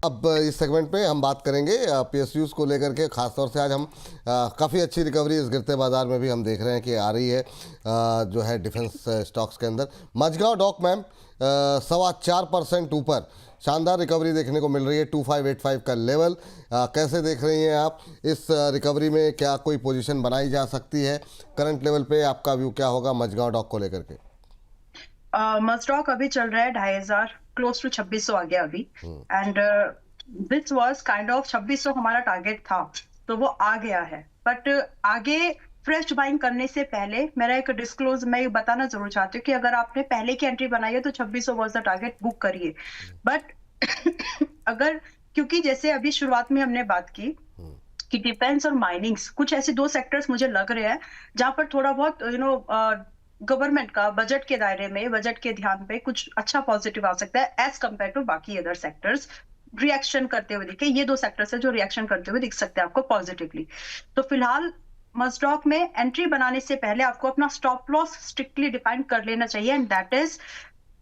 अब इस सेगमेंट पे हम बात करेंगे पीएसयूज को लेकर के। खासतौर से आज हम काफ़ी अच्छी रिकवरी इस गिरते बाजार में भी हम देख रहे हैं कि आ रही है, जो है डिफेंस स्टॉक्स के अंदर। मझगांव डॉक मैम 4.25% ऊपर शानदार रिकवरी देखने को मिल रही है, 2585 का लेवल। कैसे देख रही हैं आप इस रिकवरी में? क्या कोई पोजीशन बनाई जा सकती है करंट लेवल पे? आपका व्यू क्या होगा मझगांव डॉक को लेकर के? मस्टॉक अभी चल रहा है 2500, क्लोज टू 2600 आ गया अभी। And this was kind of 2600 हमारा टारगेट था, तो वो आ गया है। बट आगे फ्रेश बाइंग करने से पहले मेरा एक डिस्क्लोज मैं ये बताना जरूर चाहती हूँ कि अगर आपने पहले की एंट्री बनाई है तो 2600 वाज द टारगेट, बुक करिए। बट अगर, क्योंकि जैसे अभी शुरुआत में हमने बात की कि डिफेंस और माइनिंग्स कुछ ऐसे दो सेक्टर्स मुझे लग रहे हैं जहां पर थोड़ा बहुत गवर्नमेंट का बजट के दायरे में, बजट के ध्यान पे कुछ अच्छा पॉजिटिव आ सकता है एज कम्पेयर टू बाकी अदर सेक्टर्स रिएक्शन करते हुए दिखे। ये दो सेक्टर्स है जो रिएक्शन करते हुए दिख सकते हैं आपको पॉजिटिवली। तो फिलहाल मस्टॉक में एंट्री बनाने से पहले आपको अपना स्टॉप लॉस स्ट्रिक्टली डिफाइन कर लेना चाहिए, एंड दैट इज,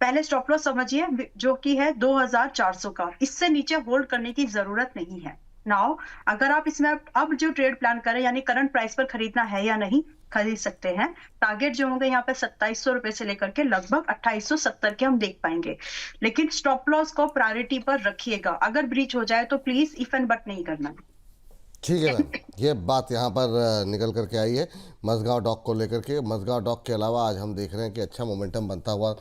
पहले स्टॉप लॉस समझिए जो कि है 2400 का। इससे नीचे होल्ड करने की जरूरत नहीं है। नाउ अगर आप इसमें अब जो ट्रेड प्लान करें, यानी करंट प्राइस पर खरीदना है या नहीं, खरीद सकते हैं। टारगेट जो होंगे यहाँ पे 2700 रुपए से लेकर के लगभग 2870 के हम देख पाएंगे। लेकिन स्टॉप लॉस को प्रायोरिटी पर रखिएगा, अगर ब्रीच हो जाए तो प्लीज इफ एंड बट नहीं करना। ठीक है मैम, ये बात यहाँ पर निकल करके आई है मझगांव डॉक को लेकर के। मझगांव डॉक के अलावा आज हम देख रहे हैं कि अच्छा मोमेंटम बनता हुआ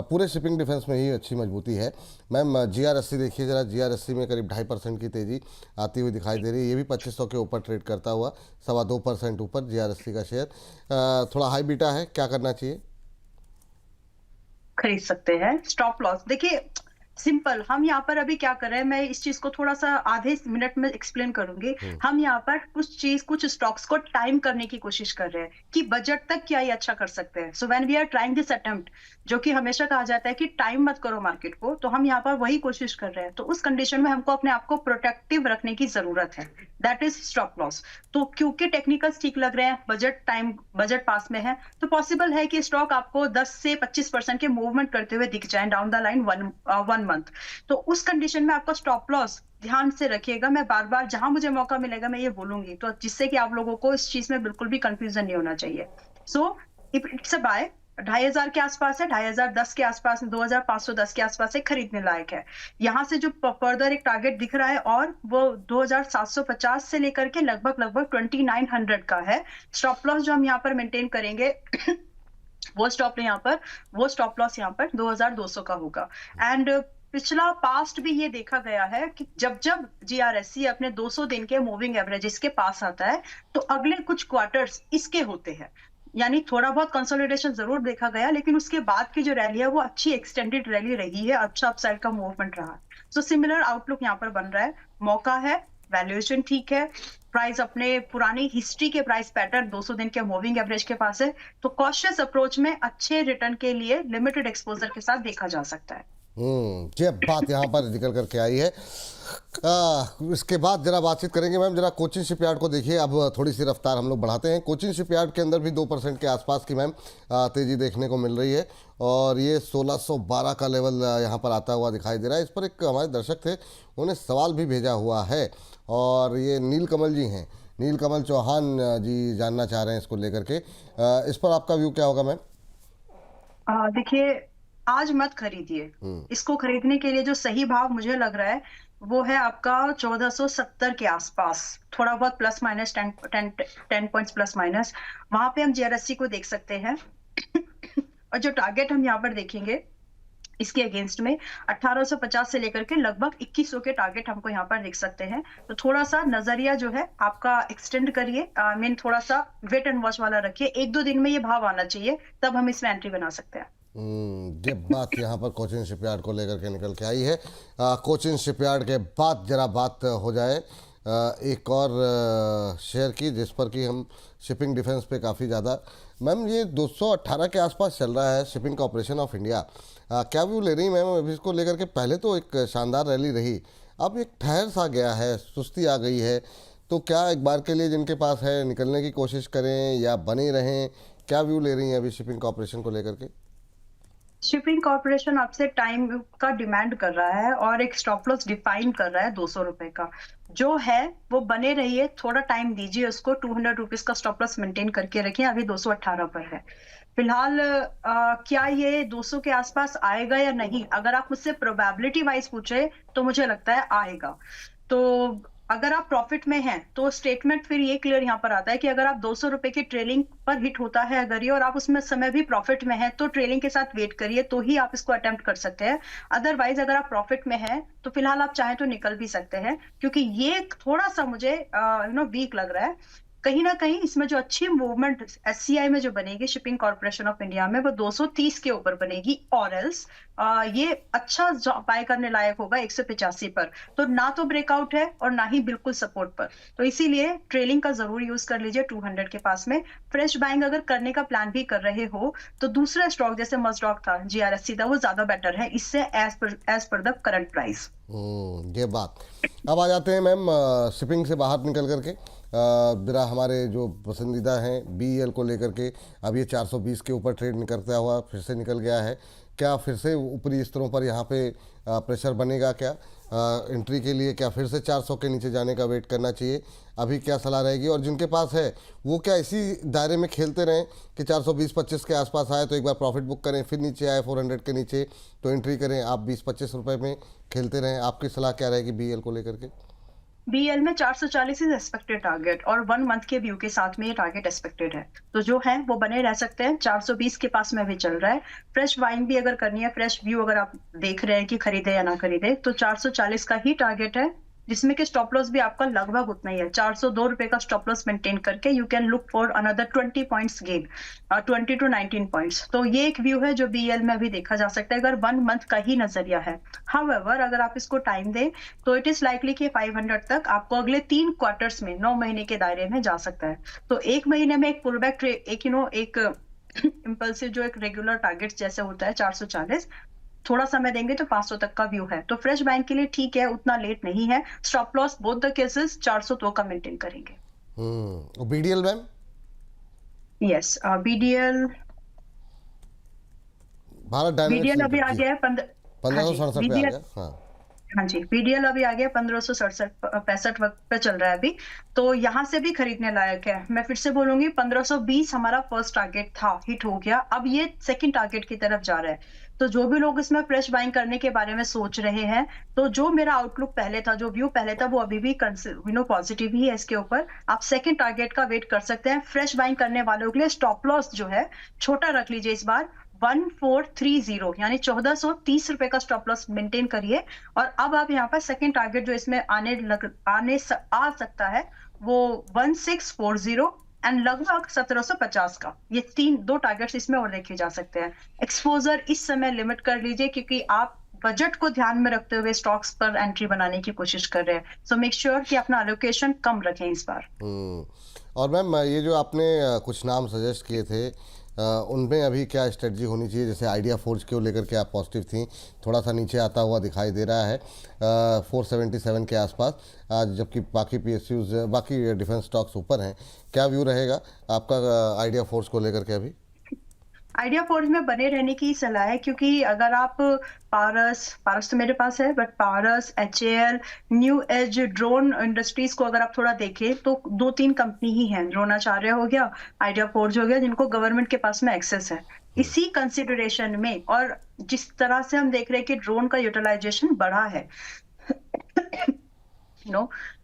पूरे शिपिंग डिफेंस में ही अच्छी मजबूती है। मैम जीआरएससी देखिए ज़रा, जीआरएससी में करीब 2.5% की तेज़ी आती हुई दिखाई दे रही है। ये भी 2500 के ऊपर ट्रेड करता हुआ 2.25% ऊपर जीआरएससी का शेयर। थोड़ा हाई बीटा है, क्या करना चाहिए? खरीद सकते हैं। स्टॉप लॉस देखिए सिंपल, हम यहाँ पर अभी क्या कर रहे हैं, मैं इस चीज को थोड़ा सा आधे मिनट में एक्सप्लेन करूंगी। हम यहाँ पर कुछ स्टॉक्स को टाइम करने की कोशिश कर रहे हैं कि बजट तक क्या ये अच्छा कर सकते हैं। So when we are trying this attempt, जो कि हमेशा कहा जाता है कि टाइम मत करो मार्केट को, तो हम यहाँ पर वही कोशिश कर रहे हैं। तो उस कंडीशन में हमको अपने आप को प्रोटेक्टिव रखने की जरूरत है, दैट इज स्टॉप लॉस। तो क्योंकि टेक्निकल्स ठीक लग रहे हैं, बजट पास में है, तो पॉसिबल है कि स्टॉक आपको 10 से 25% के मूवमेंट करते हुए दिख जाए down the line one month. तो उस कंडीशन में आपका स्टॉप लॉस ध्यान से रखिएगा। मैं बार बार जहां मुझे मौका मिलेगा मैं ये बोलूंगी, तो जिससे कि आप लोगों को इस चीज में बिल्कुल भी कंफ्यूजन नहीं होना चाहिए। सो इट्स अ बाय, 2500 के आसपास है, 2510 के आसपास, 2510 के आसपास है, खरीदने लायक है। यहाँ से जो फर्दर एक टारगेट दिख रहा है और वो 2750 से लेकर के लगभग 2900 का है। स्टॉप लॉस जो हम यहाँ पर मेंटेन करेंगे वो स्टॉप लॉस यहाँ पर 2200 का होगा। एंड पिछला पास्ट भी ये देखा गया है कि जब जब जीआरएससी अपने 200 दिन के मूविंग एवरेजेस के पास आता है, तो अगले कुछ क्वार्टर्स इसके होते हैं। यानी थोड़ा बहुत कंसोलिडेशन जरूर देखा गया, लेकिन उसके बाद की जो रैली है वो अच्छी एक्सटेंडेड रैली रही है, अच्छा अपसाइड का मूवमेंट रहा। सो सिमिलर आउटलुक यहाँ पर बन रहा है। मौका है, वैल्यूएशन ठीक है, प्राइस अपने पुरानी हिस्ट्री के प्राइस पैटर्न 200 दिन के मूविंग एवरेज के पास है। तो कॉशियस अप्रोच में अच्छे रिटर्न के लिए लिमिटेड एक्सपोजर के साथ देखा जा सकता है। ये बात यहाँ पर निकल करके आई है। इसके बाद जरा बातचीत करेंगे मैम, जरा कोचिन शिपयार्ड को देखिए। अब थोड़ी सी रफ्तार हम लोग बढ़ाते हैं। कोचिन शिपयार्ड के अंदर भी 2% के आसपास की मैम तेज़ी देखने को मिल रही है, और ये 1612 का लेवल यहाँ पर आता हुआ दिखाई दे रहा है। इस पर एक हमारे दर्शक थे, उन्होंने सवाल भी भेजा हुआ है, और ये नीलकमल जी हैं, नीलकमल चौहान जी जानना चाह रहे हैं इसको लेकर के। इस पर आपका व्यू क्या होगा मैम? देखिए, आज मत खरीदिए। इसको खरीदने के लिए जो सही भाव मुझे लग रहा है वो है आपका 1470 के आसपास, थोड़ा बहुत plus minus 10 points plus minus, वहां पे हम जीआरएससी को देख सकते हैं। और जो टारगेट हम यहाँ पर देखेंगे इसके अगेंस्ट में 1850 से लेकर के लगभग 2100 के टारगेट हमको यहाँ पर देख सकते हैं। तो थोड़ा सा नजरिया जो है आपका एक्सटेंड करिए, थोड़ा सा वेट एंड वॉच वाला रखिए। 1-2 दिन में ये भाव आना चाहिए, तब हम इसमें एंट्री बना सकते हैं। ये बात यहाँ पर कोचिन शिपयार्ड को लेकर के निकल के आई है। कोचिन शिपयार्ड के बाद जरा बात हो जाए एक और शेयर की, जिस पर कि हम शिपिंग डिफेंस पे काफ़ी ज़्यादा, मैम ये 218 के आसपास चल रहा है शिपिंग कॉर्पोरेशन ऑफ इंडिया। क्या व्यू ले रही मैम अभी इसको लेकर के? पहले तो एक शानदार रैली रही, अब एक ठहर सा गया है, सुस्ती आ गई है। तो क्या एक बार के लिए जिनके पास है निकलने की कोशिश करें या बने रहें? क्या व्यू ले रही हैं अभी शिपिंग कॉर्पोरेशन को लेकर के? शिपिंग कॉर्पोरेशन आपसे टाइम का डिमांड कर रहा है और एक स्टॉप लॉस डिफाइन कर रहा है 200 रुपए का। जो है वो बने रहिए, थोड़ा टाइम दीजिए उसको। 200 रुपीज का स्टॉप लॉस मेंटेन करके रखिए, अभी 218 पर है फिलहाल। क्या ये 200 के आसपास आएगा या नहीं, अगर आप मुझसे प्रोबेबिलिटी वाइज पूछे तो मुझे लगता है आएगा। तो अगर आप प्रॉफिट में हैं तो स्टेटमेंट फिर ये क्लियर यहाँ पर आता है कि अगर आप 200 रुपए की ट्रेलिंग पर हिट होता है अगर ये, और आप उसमें समय भी प्रॉफिट में है, तो ट्रेलिंग के साथ वेट करिए, तो ही आप इसको अटेम्प्ट कर सकते हैं। अदरवाइज अगर आप प्रॉफिट में है तो फिलहाल आप चाहें तो निकल भी सकते हैं, क्योंकि ये थोड़ा सा मुझे वीक लग रहा है। कहीं ना कहीं इसमें जो अच्छी मूवमेंट एससीआई में जो बनेगी, शिपिंग कॉर्पोरेशन ऑफ इंडिया में, वो 230 के ऊपर बनेगी, और एल्स ये अच्छा बाय करने लायक होगा 185 पर। तो ना तो ब्रेकआउट है और ना ही बिल्कुल सपोर्ट पर, तो इसीलिए ट्रेलिंग का जरूर यूज कर लीजिए 200 के पास में। फ्रेश बाइंग अगर करने का प्लान भी कर रहे हो तो दूसरा स्टॉक जैसे मस्टॉक था, जीआरएससी था, वो ज्यादा बेटर है इससे as per the current price. ये बात। अब आ जाते हैं मैम शिपिंग से बाहर निकल करके जरा हमारे जो पसंदीदा हैं बीईएल को लेकर के। अब ये 420 के ऊपर ट्रेड निकलता हुआ फिर से निकल गया है। क्या फिर से ऊपरी स्तरों पर यहाँ पे प्रेशर बनेगा क्या एंट्री के लिए? क्या फिर से 400 के नीचे जाने का वेट करना चाहिए? अभी क्या सलाह रहेगी? और जिनके पास है वो क्या इसी दायरे में खेलते रहें कि 420-25 के आसपास आए तो एक बार प्रॉफिट बुक करें, फिर नीचे आए 400 के नीचे तो एंट्री करें, आप 20-25 रुपए में खेलते रहें? आपकी सलाह क्या रहेगी बीएल को लेकर के? बीएल में 440 इज एक्सपेक्टेड टारगेट, और 1 मंथ के व्यू के साथ में ये टारगेट एक्सपेक्टेड है, तो जो है वो बने रह सकते हैं। 420 के पास में भी चल रहा है। फ्रेश बाइंग भी अगर करनी है, फ्रेश व्यू अगर आप देख रहे हैं कि खरीदे या ना खरीदे, तो 440 का ही टारगेट है, जिसमें कि स्टॉप लॉस भी आपका लगभग उतना ही है। 402 रुपए का स्टॉप लॉस मेंटेन करके you can look for another 20 points gain, 20 to 19 points. तो ये एक व्यू है जो बीएल में अभी देखा जा सकता है, अगर 1 मंथ का ही नजरिया है। हाउएवर अगर आप इसको टाइम दें तो इट इज लाइकली कि 500 तक आपको अगले 3 क्वार्टर्स में 9 महीने के दायरे में जा सकता है। तो एक महीने में एक पुल बैक, एक एक इम्पल्सिव जो एक रेगुलर टारगेट जैसे होता है 440, थोड़ा समय देंगे तो 500 तक का व्यू है। तो फ्रेश बैंक के लिए ठीक है, उतना लेट नहीं है। Stop loss both the cases 402 का मेंटेन करेंगे। और BDL ma'am? Yes, BDL Bharat dynamics BDL अभी आ लिमिटेड जी, गया है हाँ जी 1567 पे आ बीडीएल। गया। हाँ। हाँ जी, बीडीएल अभी आ गया 1567 वक्त पे चल रहा है अभी, तो यहाँ से भी खरीदने लायक है। मैं फिर से बोलूंगी 1520 हमारा फर्स्ट टारगेट था, हिट हो गया, अब ये सेकंड टारगेट की तरफ जा रहा है। तो जो भी लोग इसमें फ्रेश बाइंग करने के बारे में सोच रहे हैं, तो जो मेरा आउटलुक पहले था, जो व्यू पहले था, वो अभी भी पॉजिटिव ही है इसके ऊपर। आप सेकंड टारगेट का वेट कर सकते हैं। फ्रेश बाइंग करने वालों के लिए स्टॉप लॉस जो है छोटा रख लीजिए इस बार, 1430 यानी 1430 रुपए का स्टॉप लॉस मेंटेन करिए। और अब आप यहाँ पर सेकंड टारगेट जो इसमें आ सकता है वो 1640 एंड लगभग 1750 का, ये दो टारगेट्स इसमें और देखे जा सकते हैं। एक्सपोजर इस समय लिमिट कर लीजिए, क्योंकि आप बजट को ध्यान में रखते हुए स्टॉक्स पर एंट्री बनाने की कोशिश कर रहे हैं। सो मेक श्योर कि अपना एलोकेशन कम रखें इस बार। और मैम ये जो आपने कुछ नाम सजेस्ट किए थे उनमें अभी क्या स्ट्रेटजी होनी चाहिए? जैसे आइडिया फोर्ज को लेकर के आप पॉजिटिव थी, थोड़ा सा नीचे आता हुआ दिखाई दे रहा है 477 के आसपास, जबकि बाकी पीएसयूज बाकी डिफेंस स्टॉक्स ऊपर हैं। क्या व्यू रहेगा आपका आइडिया फोर्ज को लेकर के अभी? आइडिया फोर्ज में बने रहने की सलाह है, क्योंकि अगर आप पारस तो मेरे पास है, but Paras, HAL, new age, drone industries को अगर आप थोड़ा देखें तो 2-3 कंपनी ही हैं। द्रोणाचार्य हो गया, आइडिया फोर्ज हो गया, जिनको गवर्नमेंट के पास में एक्सेस है। इसी कंसिडरेशन में, और जिस तरह से हम देख रहे हैं कि ड्रोन का यूटिलाइजेशन बढ़ा है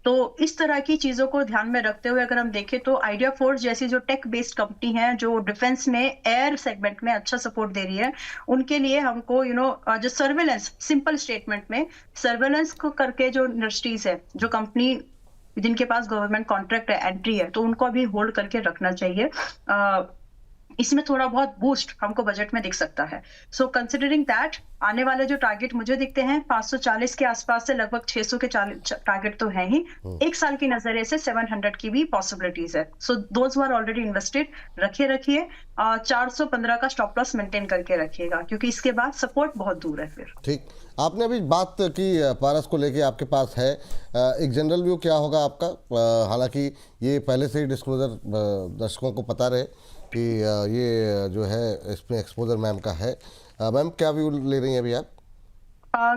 तो इस तरह की चीजों को ध्यान में रखते हुए अगर हम देखें तो आइडिया फोर्स जैसी जो टेक बेस्ड कंपनी है, जो डिफेंस में एयर सेगमेंट में अच्छा सपोर्ट दे रही है, उनके लिए हमको जो सर्वेलेंस, सिंपल स्टेटमेंट में सर्वेलेंस को करके जो इंडस्ट्रीज है, जो कंपनी जिनके पास गवर्नमेंट कॉन्ट्रैक्ट है, एंट्री है, तो उनको अभी होल्ड करके रखना चाहिए। इसमें थोड़ा बहुत बूस्ट हमको बजट में दिख सकता है। सो कंसिडरिंग दैट, आने वाले जो टारगेट मुझे दिखते हैं 540 के आसपास से लगभग 600 के टारगेट तो है ही। एक साल की नजरिए से 700 की भी पॉसिबिलिटीज है। So those are already invested रखिए 415 का स्टॉप लॉस मेंटेन करके रखिएगा, क्योंकि इसके बाद सपोर्ट बहुत दूर है फिर। ठीक, आपने अभी बात की पारस को लेके, आपके पास है एक जनरल व्यू क्या होगा आपका? हालांकि ये पहले से ही डिस्क्लोजर दर्शकों को पता रहे कि ये जो है इसमें एक्सपोजर मैम का है, मैम क्या व्यू ले रही हैं अभी आप?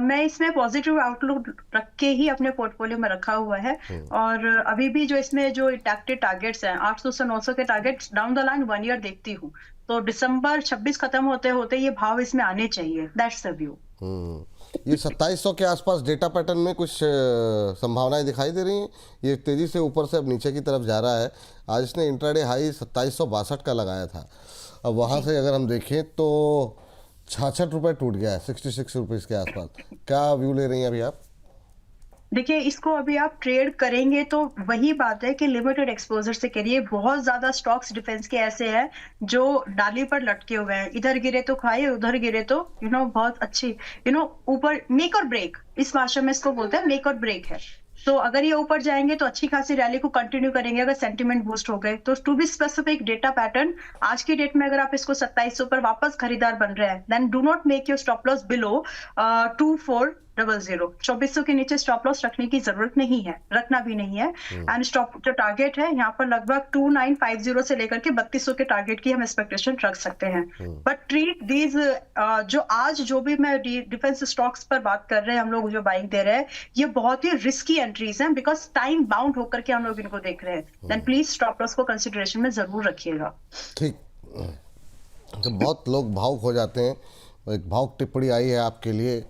मैं इसमें पॉजिटिव आउटलुक रख के ही अपने पोर्टफोलियो में रखा हुआ है। और अभी भी जो इसमें जो इंटैक्टेड टारगेट्स हैं 800 से 900 के targets down the line 1 year देखती हूँ, तो दिसंबर 26 खत्म होते होते ये भाव इसमें आने चाहिए। That's the view. ये 2700 के आसपास डेटा पैटर्न में कुछ संभावनाएं दिखाई दे रही हैं। ये तेज़ी से ऊपर से अब नीचे की तरफ जा रहा है। आज इसने इंट्राडे हाई 2762 का लगाया था। अब वहाँ से अगर हम देखें तो 66 रुपये टूट गया है, 66 रुपीज़ के आसपास। क्या व्यू ले रही हैं अभी आप? देखिए, इसको अभी आप ट्रेड करेंगे तो वही बात है कि लिमिटेड एक्सपोजर से करिए। बहुत ज्यादा स्टॉक्स डिफेंस के ऐसे हैं जो डाली पर लटके हुए हैं, इधर गिरे तो खाए, उधर गिरे तो बहुत अच्छी ऊपर मेक और ब्रेक, इस भाषा में इसको बोलते हैं, मेक और ब्रेक है। तो अगर ये ऊपर जाएंगे तो अच्छी खासी रैली को कंटिन्यू करेंगे। अगर सेंटिमेंट बूस्ट हो गए तो to be specific data pattern आज की डेट में अगर आप इसको 2700 पर वापस खरीदार बन रहे हैं, then do not make your stop loss below 2400। 2400 के नीचे स्टॉप लॉस रखने की जरूरत नहीं है, रखना भी नहीं है। एंड स्टॉप जो टारगेट है यहाँ पर लगभग 2950 से लेकर के 3200 के टारगेट की हम एक्सपेक्टेशन रख सकते हैं। बट ट्रीट दीज जो आज जो भी मैं डिफेंस स्टॉक्स पर बात कर रहे हैं, हम लोग जो बाइंग दे रहे हैं, ये बहुत ही रिस्की एंट्रीज हैं बिकॉज टाइम बाउंड होकर के हम लोग इनको देख रहे हैं। देन प्लीज स्टॉप लॉस को कंसिडरेशन में जरूर रखिएगा। ठीक। तो बहुत लोग भावुक हो जाते हैं। एक भावुक टिप्पणी आई है आपके लिए।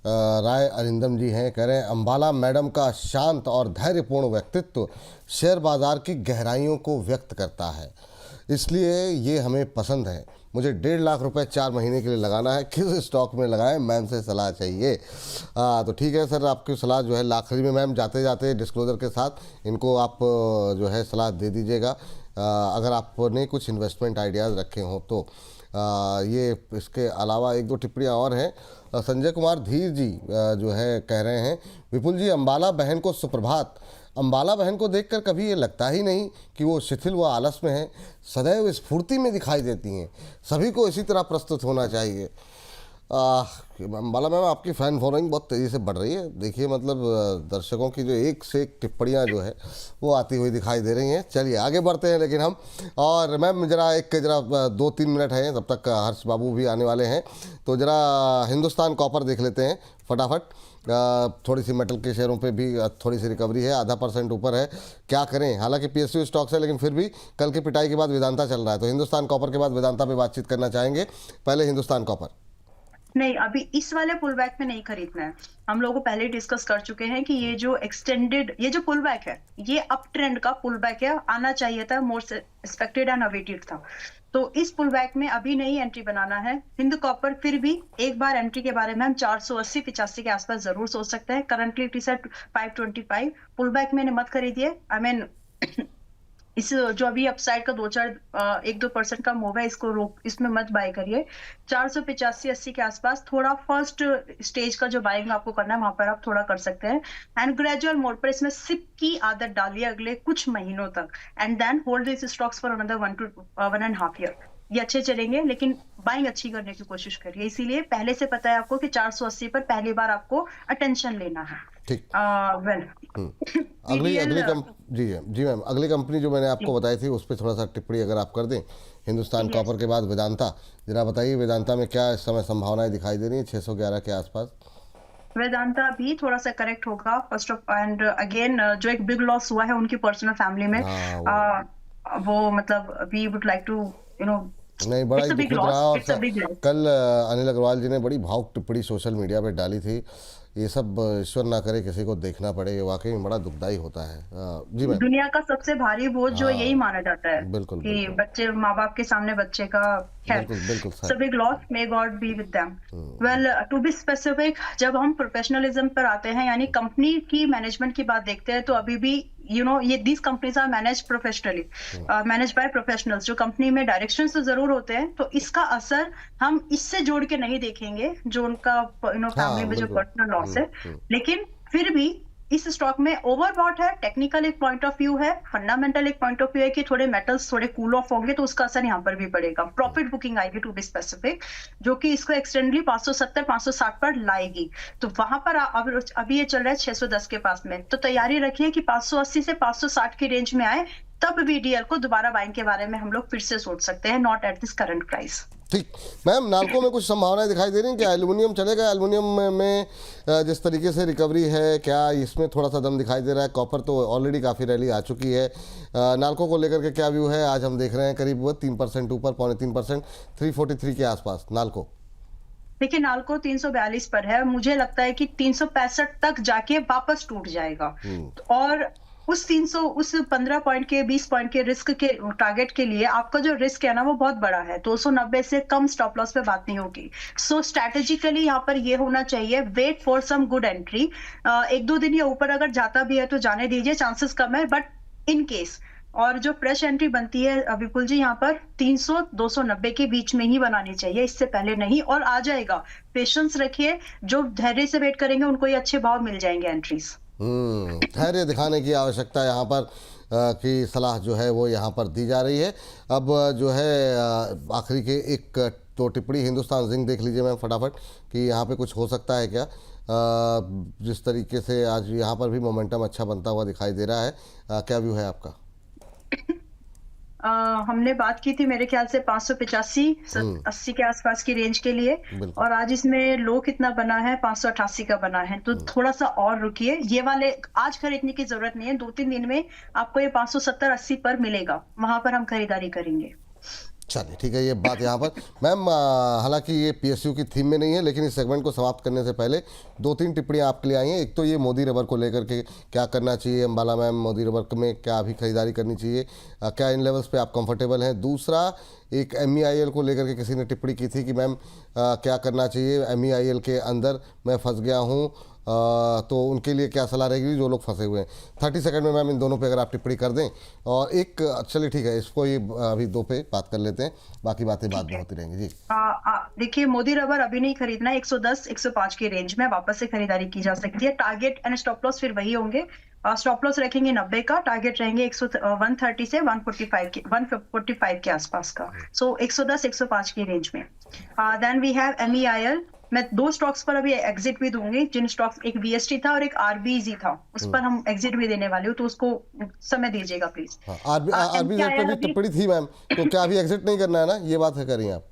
राय अरिंदम जी हैं, कह रहे हैं अंबाला मैडम का शांत और धैर्यपूर्ण व्यक्तित्व शेयर बाजार की गहराइयों को व्यक्त करता है, इसलिए ये हमें पसंद है। मुझे 1.5 लाख रुपए 4 महीने के लिए लगाना है, किस स्टॉक में लगाएं? मैम से सलाह चाहिए। तो ठीक है सर, आपकी सलाह जो है आखिरी में मैम जाते जाते डिस्क्लोजर के साथ इनको आप जो है सलाह दे दीजिएगा। अगर आपने कुछ इन्वेस्टमेंट आइडियाज़ रखे हों तो ये इसके अलावा एक दो टिप्पणियाँ और हैं। संजय कुमार धीर जी जो है कह रहे हैं, विपुल जी अंबाला बहन को सुप्रभात। अंबाला बहन को देखकर कभी ये लगता ही नहीं कि वो शिथिल व आलस में हैं, सदैव स्फूर्ति में दिखाई देती हैं। सभी को इसी तरह प्रस्तुत होना चाहिए। अंबाला मैम, आपकी फ़ैन फॉलोइंग बहुत तेज़ी से बढ़ रही है। देखिए मतलब दर्शकों की जो एक से एक टिप्पणियाँ जो है वो आती हुई दिखाई दे रही हैं। चलिए आगे बढ़ते हैं लेकिन हम, और मैम जरा 2-3 मिनट हैं, तब तक हर्ष बाबू भी आने वाले हैं, तो ज़रा हिंदुस्तान कॉपर देख लेते हैं फटाफट। थोड़ी सी मेटल के शेयरों पे भी थोड़ी सी रिकवरी है, 0.5% ऊपर है। क्या करें? हालांकि पीएसयू स्टॉक्स है लेकिन फिर भी कल की पिटाई के बाद वेदांता चल रहा है, तो हिंदुस्तान कॉपर के बाद वेदांता पे बातचीत करना चाहेंगे। पहले हिंदुस्तान कॉपर। नहीं, अभी इस वाले पुल बैक में नहीं खरीदना है। हम लोग पहले ही डिस्कस कर चुके हैं कि ये जो एक्सटेंडेड, ये जो पुल बैक है, ये अप ट्रेंड का पुल बैक है, आना चाहिए था, मोर एक्सपेक्टेड एंड अवेटेड था। तो इस पुल बैक में अभी नहीं एंट्री बनाना है। हिंद कॉपर फिर भी एक बार एंट्री के बारे में हम 480-85 के आसपास जरूर सोच सकते हैं। Currently it is at 525। Pull back मैंने मत खरीदिए। आई मीन इस जो अभी अपसाइड का 1-2% का मूव है, इसको रोक, इसमें मत बाय करिए। 485-80 के आसपास थोड़ा फर्स्ट स्टेज का जो बाइंग आपको करना है वहां पर आप थोड़ा कर सकते हैं। एंड ग्रेजुअल मोड पर इसमें सिप की आदत डालिए अगले कुछ महीनों तक, and then hold this stocks for another 1 to 1.5 year. ये अच्छे चलेंगे लेकिन बाइंग अच्छी करने की कोशिश करिए। इसीलिए पहले से पता है आपको कि 480 पर पहली बार आपको अटेंशन लेना है। ठीक। वेल जी मैम, अगली कंपनी जो मैंने आपको बताई थी उस पर थोड़ा सा टिप्पणी अगर आप कर दें। हिंदुस्तान कॉपर के बाद वेदांता, जरा बताइए वेदांता में क्या इस समय संभावनाएं दिखाई दे रही हैं 611 के आसपास? वेदांता भी थोड़ा सा करेक्ट होगा फर्स्ट ऑफ, एंड अगेन जो एक बिग लॉस हुआ है उनकी पर्सनल फैमिली में, वो मतलब वी वुड लाइक टू नहीं, बड़ा ही दुखद रहा। और कल अनिल अग्रवाल जी ने बड़ी भावुक टिप्पणी सोशल मीडिया पे डाली थी। ये सब ईश्वर ना करे किसी को देखना पड़े, ये वाकई में बड़ा दुखदाई होता है। जी मैम। दुनिया का सबसे भारी बोझ जो यही माना जाता है। बिल्कुल, कि बिल्कुल। बच्चे, माँ बाप के सामने बच्चे का, बिल्कुल big loss, may God be with them. Well, to be specific, जब हम प्रोफेशनलिज्म पर आते हैं यानी कंपनी की मैनेजमेंट की बात देखते हैं, तो अभी भी ये these companies are manage professionally, manage by professionals. जो कंपनी में डायरेक्शंस तो जरूर होते हैं, तो इसका असर हम इससे जोड़ के नहीं देखेंगे जो उनका फैमिली में जो पर्सनल लॉस है। लेकिन फिर भी इस स्टॉक में ओवरबॉट है। टेक्निकल एक पॉइंट ऑफ व्यू है, फंडामेंटल एक पॉइंट ऑफ व्यू है कि थोड़े मेटल्स थोड़े कूल ऑफ होंगे, तो उसका असर यहाँ पर भी पड़ेगा। प्रॉफिट बुकिंग आएगी टू बी स्पेसिफिक, जो कि इसको एक्सटेंडली 570-560 पर लाएगी। तो वहां पर अभी ये चल रहा है 610 के पास में, तो तैयारी रखिए कि 580 से 560 की रेंज में आए, तब वीडीएल को दोबारा बाइंग के बारे में हम लोग फिर से सोच सकते हैं, not at this current price. ठीक। मैम, नाल्को में कुछ संभावनाएं दिखाई दे रही हैं क्या? एल्युमिनियम चलेगा? एल्युमिनियम में जिस तरीके से रिकवरी है, क्या इसमें थोड़ा सा दम दिखाई दे रहा है? कॉपर तो ऑलरेडी काफ़ी रैली आ चुकी है। नाल्को को लेकर के क्या व्यू है? आज हम देख रहे हैं करीब वो 3% ऊपर, 3.25%, 343 के आसपास नाल्को। देखिए नाल्को 342 पर है, मुझे लगता है कि 365 तक जाके वापस टूट जाएगा। और उस 300 उस 15 पॉइंट के 20 पॉइंट के रिस्क के टारगेट के लिए आपका जो रिस्क है ना वो बहुत बड़ा है। 290 से कम स्टॉप लॉस पे बात नहीं होगी। सो स्ट्रैटेजिकली यहाँ पर ये होना चाहिए, wait for some good entry. 1-2 दिन ये ऊपर अगर जाता भी है तो जाने दीजिए, चांसेस कम है, बट इन केस। और जो फ्रेश एंट्री बनती है विपुल जी, यहाँ पर 300-290 के बीच में ही बनानी चाहिए, इससे पहले नहीं। और आ जाएगा, पेशेंस रखिए, जो धैर्य से वेट करेंगे उनको ये अच्छे भाव मिल जाएंगे एंट्रीज। धैर्य दिखाने की आवश्यकता यहाँ पर की सलाह जो है वो यहाँ पर दी जा रही है। अब जो है आखिरी के एक तो टिप्पणी हिंदुस्तान जिंक देख लीजिए मैम फटाफट, कि यहाँ पे कुछ हो सकता है क्या? जिस तरीके से आज यहाँ पर भी मोमेंटम अच्छा बनता हुआ दिखाई दे रहा है, क्या व्यू है आपका? हमने बात की थी मेरे ख्याल से 585-80 के आसपास की रेंज के लिए, और आज इसमें लो कितना बना है? 588 का बना है। तो थोड़ा सा और रुकिए, ये वाले आज खरीदने की जरूरत नहीं है, 2-3 दिन में आपको ये 570-80 पर मिलेगा, वहां पर हम खरीदारी करेंगे। चलिए ठीक है, ये बात यहाँ पर मैम, हालांकि ये पीएसयू की थीम में नहीं है, लेकिन इस सेगमेंट को समाप्त करने से पहले 2-3 टिप्पणियाँ आपके लिए आई हैं। एक तो ये मोदी रबर को लेकर के क्या करना चाहिए अंबाला मैम, मोदी रबर में क्या अभी खरीदारी करनी चाहिए, क्या इन लेवल्स पे आप कंफर्टेबल हैं? दूसरा, एक MEIL को लेकर के किसी ने टिप्पणी की थी कि मैम क्या करना चाहिए, MEIL के अंदर मैं फंस गया हूँ, तो उनके लिए क्या सलाह रहेगी जो लोग फंसे हुए हैं? 30 सेकंड में मैम इन दोनों पे अगर आप टिप्पणी कर दें। और एक, चलिए ठीक है, इसको ये अभी 2 पे बात कर लेते हैं, बाकी बातें बाद में होती रहेंगी जी। देखिए मोदी रबर अभी नहीं खरीदना है, 110-105 की रेंज में वापस से खरीदारी की जा सकती है। टारगेट एंड स्टॉप लॉस फिर वही होंगे। स्टॉप लॉस रखेंगे 90 का, टारगेट रहेंगे 130 से 145 के आसपास का। सो 110-105 की रेंज में। Then we have MEIL। मैं 2 स्टॉक्स पर अभी एग्जिट भी दूंगी, जिन स्टॉक्स, एक VST था और एक RBZ था, उस पर हम एग्जिट भी देने वाले हो, तो उसको समय दीजिएगा प्लीज। RBZ पे भी टिप्पणी थी मैम, तो क्या अभी एग्जिट नहीं करना है ना, ये बात है कर रही हैं आप?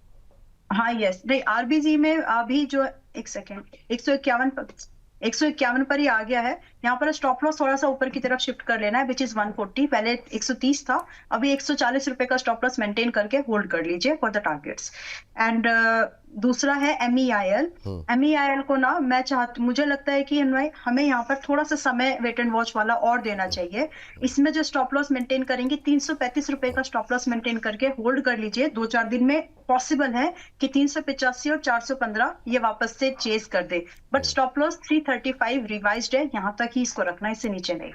हाँ यस, नहीं RBZ में अभी जो, एक सेकेंड, 151 पर ही आ गया है। यहाँ पर स्टॉप लॉस थोड़ा सा ऊपर की तरफ शिफ्ट कर लेना है, विच इज 140। पहले 130 था, अभी 140 रुपए का स्टॉप लॉस मेंटेन करके होल्ड कर लीजिए फॉर द टारगेट्स। एंड दूसरा है MEIL। MEIL को ना मुझे लगता है कि हमें यहाँ पर थोड़ा सा समय वेट एंड वॉच वाला और देना चाहिए। इसमें जो स्टॉप लॉस मेंटेन करेंगे, 335 रुपए का स्टॉप लॉस मेंटेन करके होल्ड कर लीजिए। 2-4 दिन में पॉसिबल है कि 385 और 415 ये वापस से चेस कर दे, बट स्टॉप लॉस 335 रिवाइज्ड है, यहाँ तक ही इसको रखना, इससे नीचे नहीं।